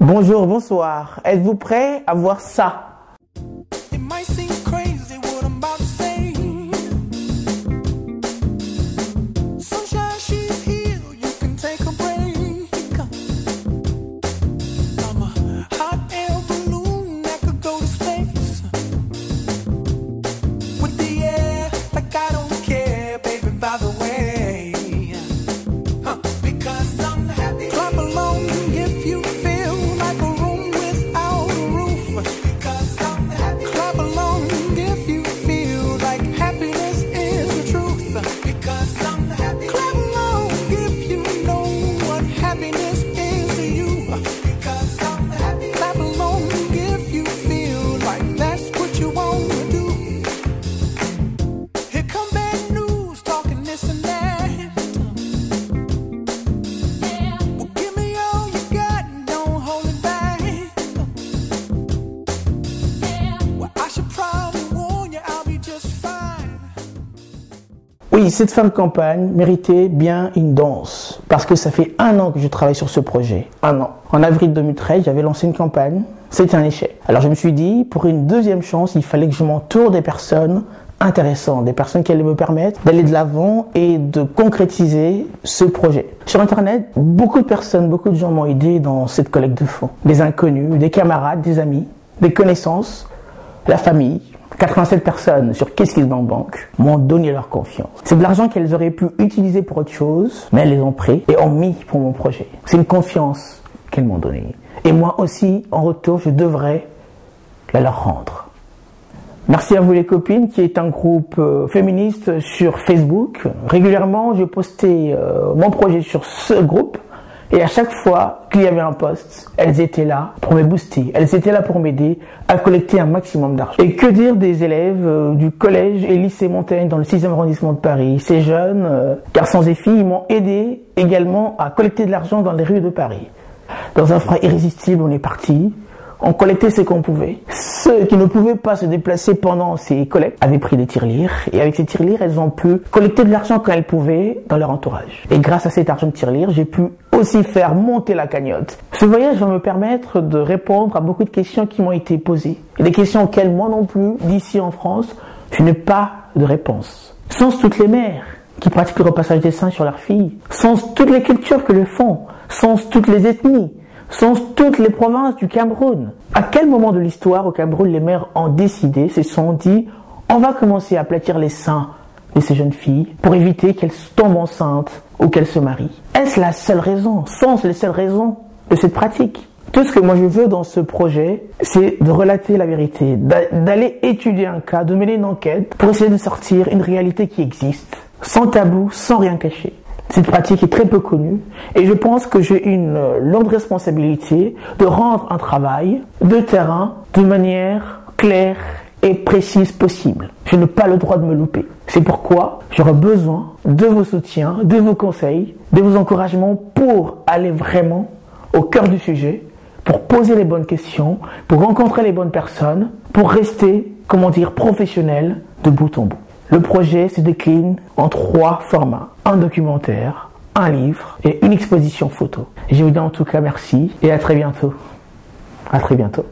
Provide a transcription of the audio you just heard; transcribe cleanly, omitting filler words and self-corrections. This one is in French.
Bonjour, bonsoir. Êtes-vous prêt à voir ça? Oui, cette fin de campagne méritait bien une danse, parce que ça fait 1 an que je travaille sur ce projet. 1 an. En avril 2013, j'avais lancé une campagne, c'était un échec. Alors je me suis dit, pour une deuxième chance, il fallait que je m'entoure des personnes intéressantes, des personnes qui allaient me permettre d'aller de l'avant et de concrétiser ce projet. Sur Internet, beaucoup de personnes, beaucoup de gens m'ont aidé dans cette collecte de fonds. Des inconnus, des camarades, des amis, des connaissances, la famille. 87 personnes sur KissKissBankBank m'ont donné leur confiance. C'est de l'argent qu'elles auraient pu utiliser pour autre chose, mais elles les ont pris et ont mis pour mon projet. C'est une confiance qu'elles m'ont donnée. Et moi aussi, en retour, je devrais la leur rendre. Merci à vous les copines, qui est un groupe féministe sur Facebook. Régulièrement, je postais mon projet sur ce groupe. Et à chaque fois qu'il y avait un post, elles étaient là pour me booster. Elles étaient là pour m'aider à collecter un maximum d'argent. Et que dire des élèves du collège et lycée Montaigne dans le 6e arrondissement de Paris. Ces jeunes, garçons et filles, m'ont aidé également à collecter de l'argent dans les rues de Paris. Dans un froid irrésistible, on est parti. On collectait ce qu'on pouvait. Ceux qui ne pouvaient pas se déplacer pendant ces collectes avaient pris des tirelires. Et avec ces tirelires, elles ont pu collecter de l'argent quand elles pouvaient dans leur entourage. Et grâce à cet argent de tirelire, j'ai pu aussi faire monter la cagnotte. Ce voyage va me permettre de répondre à beaucoup de questions qui m'ont été posées. Et des questions auxquelles moi non plus, d'ici en France, je n'ai pas de réponse. Sans toutes les mères qui pratiquent le repassage des seins sur leurs filles, sans toutes les cultures que le font, sans toutes les ethnies, sans toutes les provinces du Cameroun. À quel moment de l'histoire au Cameroun les mères ont décidé, se sont dit, on va commencer à aplatir les seins de ces jeunes filles pour éviter qu'elles tombent enceintes ou qu'elles se marient? Est-ce la seule raison? Sont-ce les seules raisons de cette pratique? Tout ce que moi je veux dans ce projet, c'est de relater la vérité, d'aller étudier un cas, de mener une enquête pour essayer de sortir une réalité qui existe, sans tabou, sans rien cacher. Cette pratique est très peu connue et je pense que j'ai une lourde responsabilité de rendre un travail de terrain de manière claire et précise possible. Je n'ai pas le droit de me louper. C'est pourquoi j'aurai besoin de vos soutiens, de vos conseils, de vos encouragements pour aller vraiment au cœur du sujet, pour poser les bonnes questions, pour rencontrer les bonnes personnes, pour rester, professionnel de bout en bout. Le projet se décline en 3 formats. Un documentaire, un livre et une exposition photo. Je vous dis en tout cas merci et à très bientôt. À très bientôt.